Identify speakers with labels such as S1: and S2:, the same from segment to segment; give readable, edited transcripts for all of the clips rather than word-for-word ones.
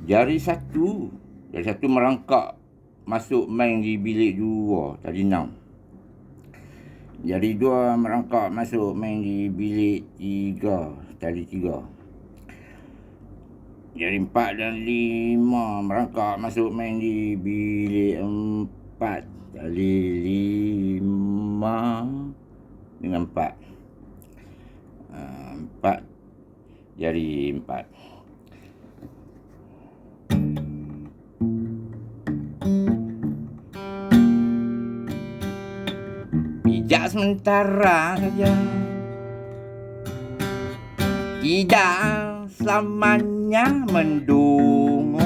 S1: Jari satu merangkak masuk main di bilik 2 tadi 6. Jari 2 merangkak masuk main di bilik 3 tadi 3. Jari 4 dan 5 merangkak masuk main di bilik 4 tadi 5 dengan 4. 4 jari 4. Pijak sementara saja, tidak selamanya mendungu.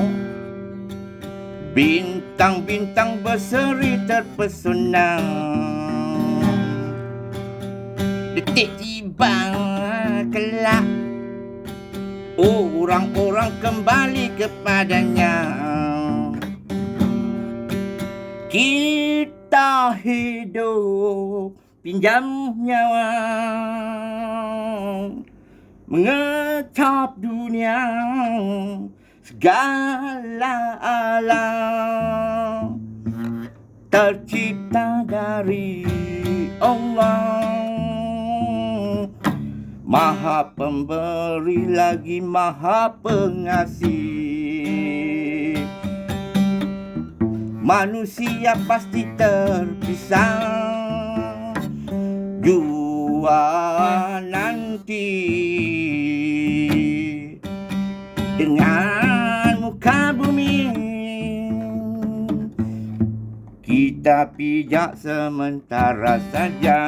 S1: Bintang-bintang berseri terpesona, detik tiba kelak orang-orang kembali kepadanya. Kita hidup pinjam nyawa, mengecap dunia segala alam tercipta dari Allah. Maha pemberi lagi maha pengasih. Manusia pasti terpisah jua nanti dengan muka bumi. Kita pijak sementara saja.